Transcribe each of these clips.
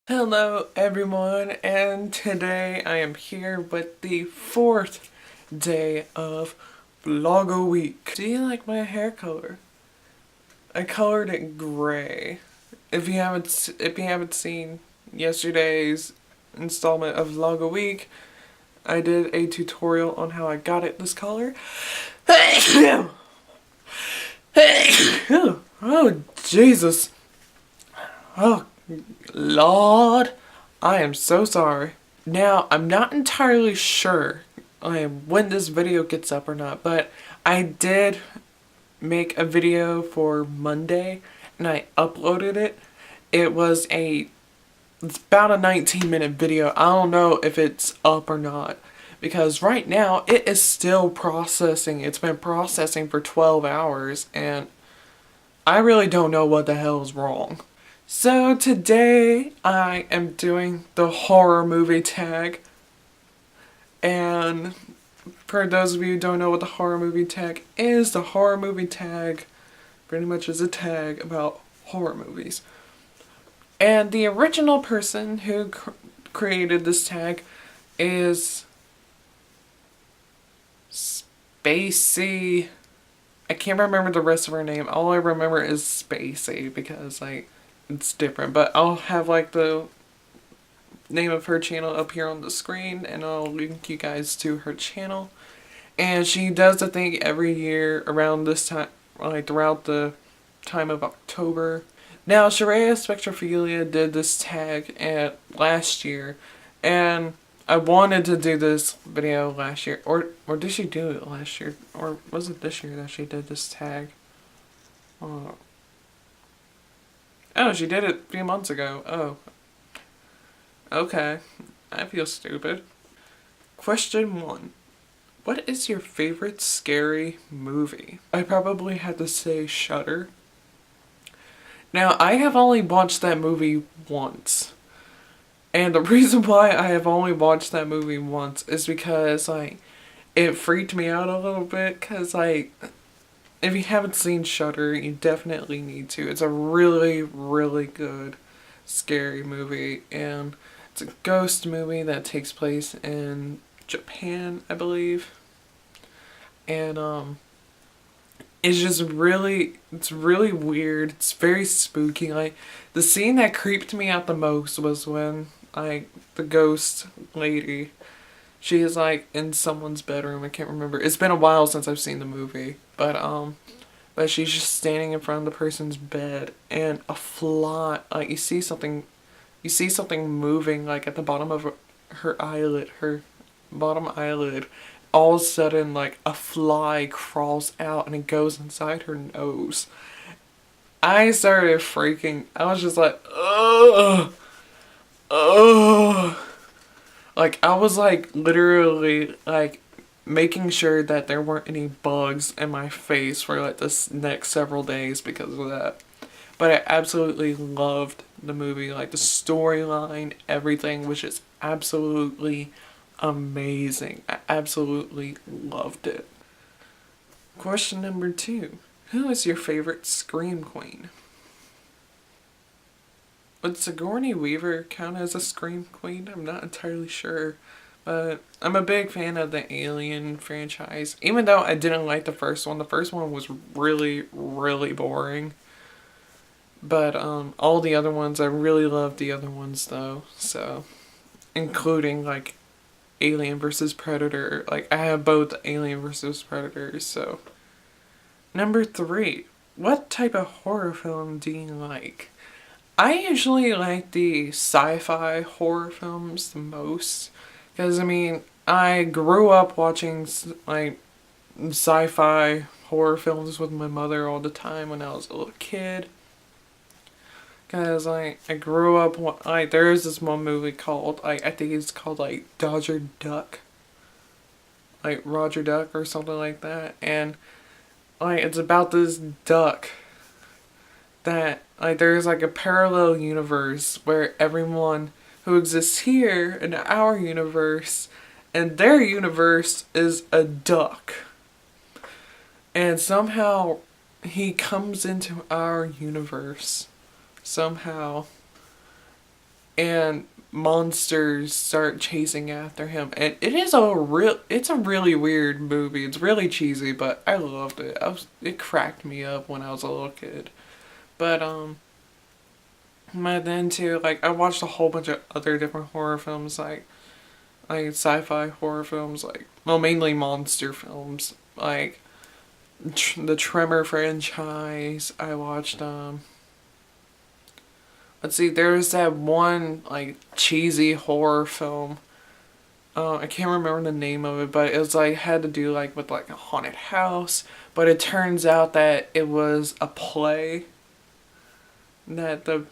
Hello everyone, and today I am here with the fourth day of Vloggo Week. Do you like my hair color? I colored it gray. If you haven't seen yesterday's installment of Vloggo Week, I did a tutorial on how I got it this color. Oh Jesus. Oh Lord, I am so sorry. Now, I'm not entirely sure when this video gets up or not, but I did make a video for Monday and I uploaded it. It's about a 19-minute video. I don't know if it's up or not because right now it is still processing. It's been processing for 12 hours and I really don't know what the hell is wrong. So today I am doing the horror movie tag, and for those of you who don't know what the horror movie tag is, the horror movie tag pretty much is a tag about horror movies. And the original person who created this tag is Spacey. I can't remember the rest of her name. All I remember is Spacey because it's different, but I'll have the name of her channel up here on the screen and I'll link you guys to her channel. And she does a thing every year around this time, throughout the time of October. Now, Sharia Spectrophilia did this tag last year, and I wanted to do this video last year, or did she do it last year, or was it this year that she did this tag? Oh, she did it a few months ago. Oh. Okay. I feel stupid. Question 1. What is your favorite scary movie? I probably had to say Shudder. Now, I have only watched that movie once. And the reason why I have only watched that movie once is because, it freaked me out a little bit, because, if you haven't seen Shudder, you definitely need to. It's a really, really good, scary movie, and it's a ghost movie that takes place in Japan, I believe. And, it's really weird. It's very spooky. The scene that creeped me out the most was when, the ghost lady, she is in someone's bedroom. I can't remember. It's been a while since I've seen the movie, but she's just standing in front of the person's bed, and a fly, you see something moving at the bottom of her bottom eyelid. All of a sudden, a fly crawls out and it goes inside her nose. I started freaking. I was just like, ugh, ugh. I was literally making sure that there weren't any bugs in my face for this next several days because of that. But I absolutely loved the movie, the storyline, everything was just absolutely amazing. I absolutely loved it. Question number 2. Who is your favorite Scream Queen? Would Sigourney Weaver count as a Scream Queen? I'm not entirely sure. But I'm a big fan of the Alien franchise. Even though I didn't like the first one. The first one was really, really boring. But all the other ones, I really loved the other ones though. So, including Alien vs. Predator. I have both Alien vs. Predator, so. Number 3. What type of horror film do you like? I usually like the sci-fi horror films the most. Because, I grew up watching, sci-fi horror films with my mother all the time when I was a little kid. Because, I grew up, there is this one movie called, I think it's called, Dodger Duck. Roger Duck or something like that. And, it's about this duck that, there's, a parallel universe where everyone who exists here in our universe and their universe is a duck. And somehow he comes into our universe. Somehow. and monsters start chasing after him, and it's a really weird movie. It's really cheesy, but I loved it. It cracked me up when I was a little kid. But but then too, like, I watched a whole bunch of other different horror films, like sci-fi horror films, like, well, mainly monster films, like the Tremor franchise. I watched let's see, there's that one like cheesy horror film. I can't remember the name of it, but it was like had to do like with like a haunted house. But it turns out that it was a play that that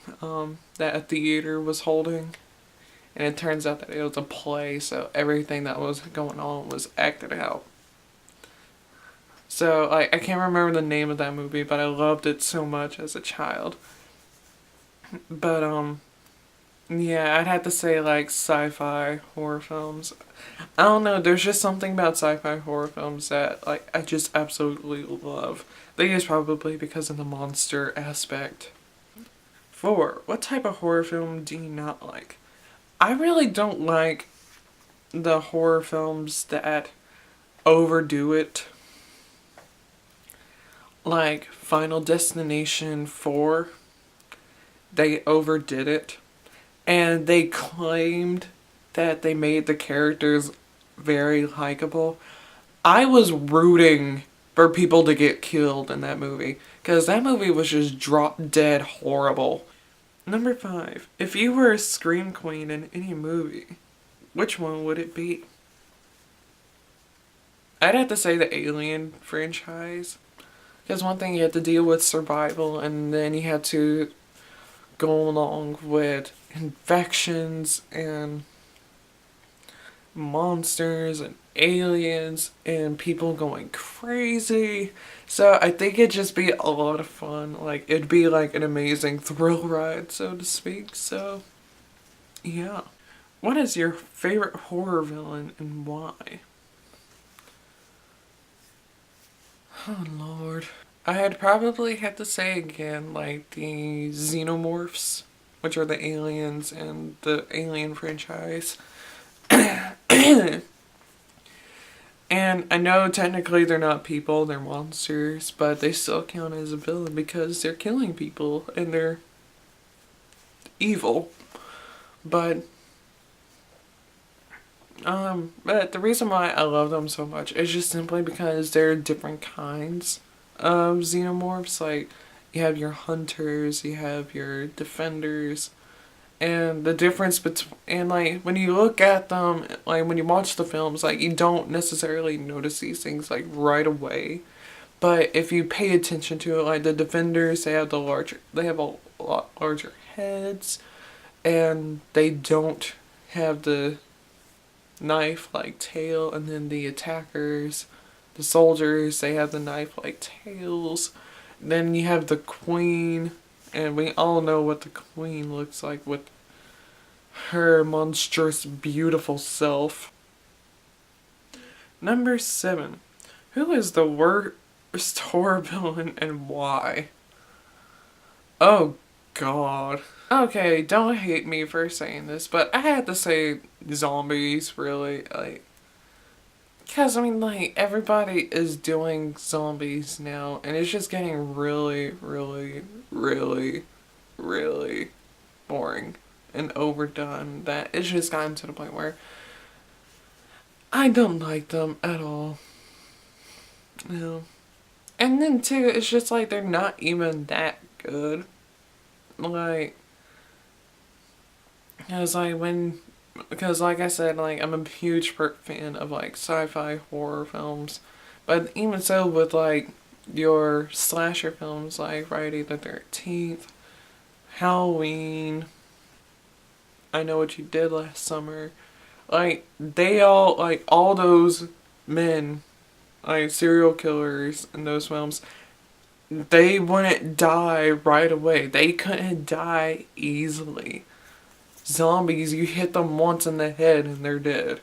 a theater was holding, and it turns out that it was a play. So everything that was going on was acted out. So like I can't remember the name of that movie, but I loved it so much as a child. But yeah, I'd have to say like sci-fi horror films. I don't know, there's just something about sci-fi horror films that like I just absolutely love. I think it's probably because of the monster aspect. 4. What type of horror film do you not like? I really don't like the horror films that overdo it. Like Final Destination 4, they overdid it. And they claimed that they made the characters very likable. I was rooting for people to get killed in that movie, because that movie was just drop dead horrible. Number 5. If you were a scream queen in any movie, which one would it be? I'd have to say the Alien franchise. Because one thing, you had to deal with survival, and then you had to go along with infections and monsters and aliens and people going crazy. So I think it'd just be a lot of fun. Like, it'd be like an amazing thrill ride, so to speak. So, yeah. What is your favorite horror villain and why? Oh, Lord. I'd probably have to say again, like, the Xenomorphs, which are the aliens in the Alien franchise. And I know technically they're not people, they're monsters, but they still count as a villain because they're killing people and they're evil. But but the reason why I love them so much is just simply because they're different kinds of xenomorphs. Like, you have your hunters, you have your defenders, and the difference between, and like when you look at them, like when you watch the films, like you don't necessarily notice these things like right away. But if you pay attention to it, like the defenders, they have a lot larger heads, and they don't have the knife like tail, and then the attackers, the soldiers, they have the knife like tails. Then you have the queen, and we all know what the queen looks like with her monstrous beautiful self. Number 7. Who is the worst horror villain and why? Oh God. Okay, don't hate me for saying this, but I had to say zombies, really. Like, because, I mean, like, everybody is doing zombies now, and it's just getting really, really, really, really boring and overdone, that it's just gotten to the point where I don't like them at all. No. And then, too, it's just like they're not even that good. Like, because like I said, like I'm a huge fan of like sci-fi horror films, but even so with like your slasher films like Friday the 13th, Halloween, I Know What You Did Last Summer, like they all those men, like serial killers in those films, they wouldn't die right away. They couldn't die easily. Zombies, you hit them once in the head and they're dead.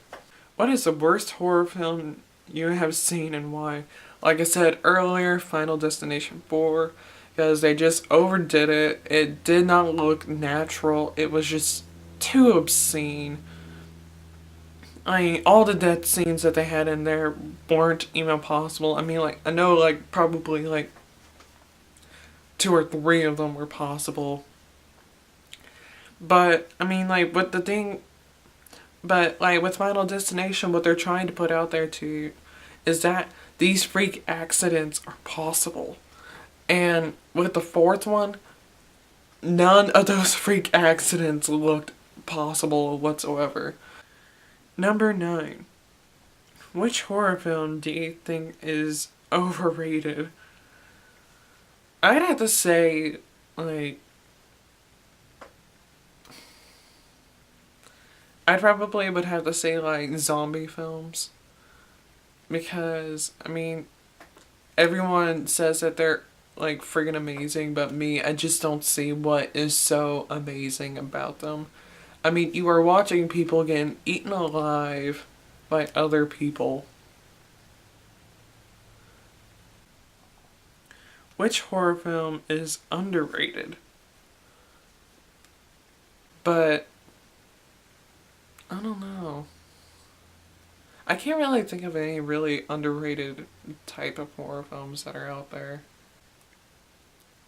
What is the worst horror film you have seen and why? Like I said earlier, Final Destination 4, because they just overdid it. It did not look natural. It was just too obscene. I mean, all the death scenes that they had in there weren't even possible. I mean, like, I know, like, probably, like, 2 or 3 of them were possible. But, I mean, like, with the thing, but, like, with Final Destination, what they're trying to put out there to is that these freak accidents are possible. And with the fourth one, none of those freak accidents looked possible whatsoever. Number 9. Which horror film do you think is overrated? I'd have to say, like, I probably would have to say, like, zombie films. Because, I mean, everyone says that they're, like, friggin' amazing, but me, I just don't see what is so amazing about them. I mean, you are watching people getting eaten alive by other people. Which horror film is underrated? But, I don't know. I can't really think of any really underrated type of horror films that are out there.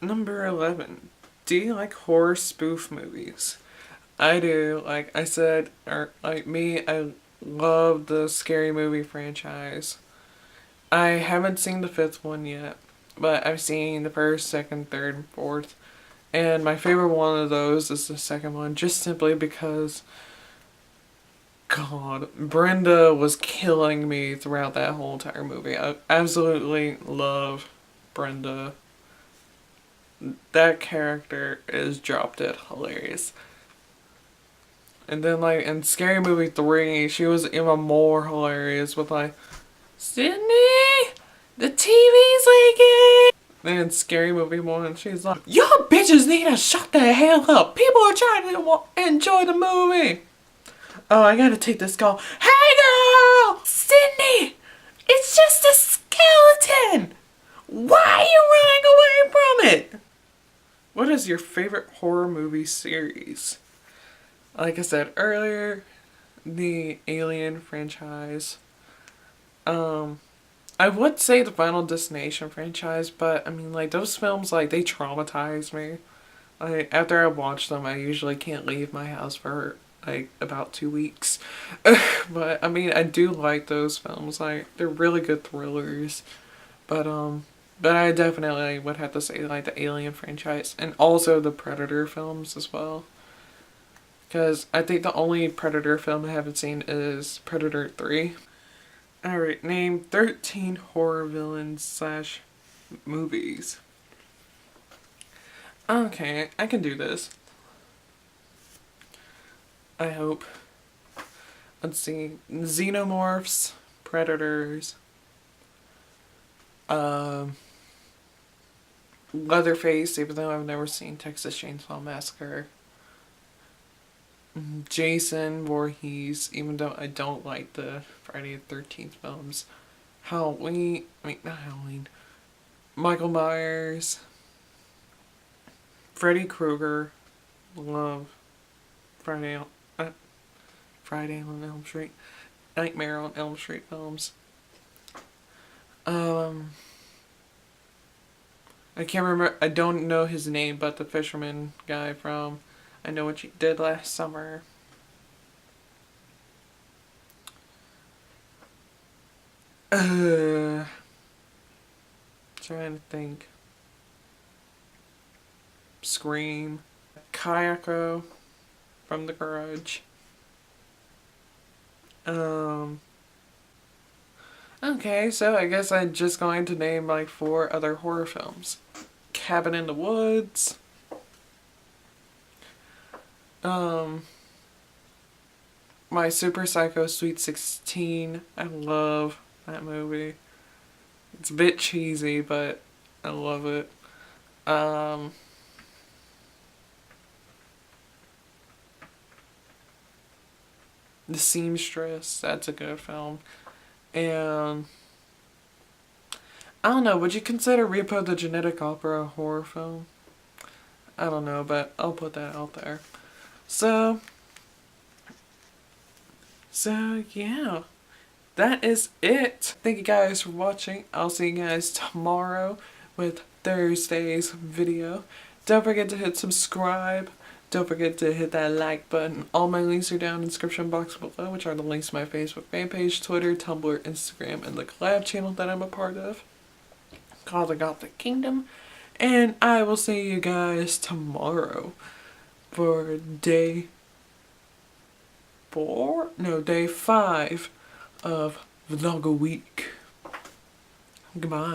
Number 11. Do you like horror spoof movies? I do. Like I said, or like me, I love the Scary Movie franchise. I haven't seen the fifth one yet, but I've seen the first, second, third, and fourth. And my favorite one of those is the second one, just simply because, God, Brenda was killing me throughout that whole entire movie. I absolutely love Brenda. That character is drop dead hilarious. And then, like, in Scary Movie 3, she was even more hilarious with, like, Sydney, the TV's leaking! Then in Scary Movie 1, she's like, y'all bitches need to shut the hell up. People are trying to enjoy the movie. Oh, I gotta take this call. Hey girl! Sydney! It's just a skeleton! Why are you running away from it? What is your favorite horror movie series? Like I said earlier, the Alien franchise. I would say the Final Destination franchise, but I mean, like, those films, like, they traumatize me. Like, after I watch them, I usually can't leave my house for, like, about 2 weeks. But, I mean, I do like those films. Like, they're really good thrillers. But I definitely would have to say, like, the Alien franchise. And also the Predator films as well. Because I think the only Predator film I haven't seen is Predator 3. Alright, name 13 horror villains / movies. Okay, I can do this. I hope. Let's see. Xenomorphs, Predators, Leatherface, even though I've never seen Texas Chainsaw Massacre. Jason Voorhees, even though I don't like the Friday the 13th films. Not Halloween. Michael Myers. Freddy Krueger. Love Friday on Elm Street. Nightmare on Elm Street films. I can't remember, I don't know his name, but the fisherman guy from I Know What You Did Last Summer. Trying to think. Scream. Kayako from The Grudge. Okay, so I guess I'm just going to name like 4 other horror films. Cabin in the Woods. My Super Psycho Sweet 16. I love that movie. It's a bit cheesy, but I love it. The Seamstress, that's a good film. And I don't know, would you consider Repo the Genetic Opera a horror film? I don't know, but I'll put that out there. So, So yeah, that is it. Thank you guys for watching. I'll see you guys tomorrow with Thursday's video. Don't forget to hit subscribe. Don't forget to hit that like button. All my links are down in the description box below, which are the links to my Facebook fan page, Twitter, Tumblr, Instagram, and the collab channel that I'm a part of, called The Gothic Kingdom. And I will see you guys tomorrow for day 5 of Vlog a Week. Goodbye.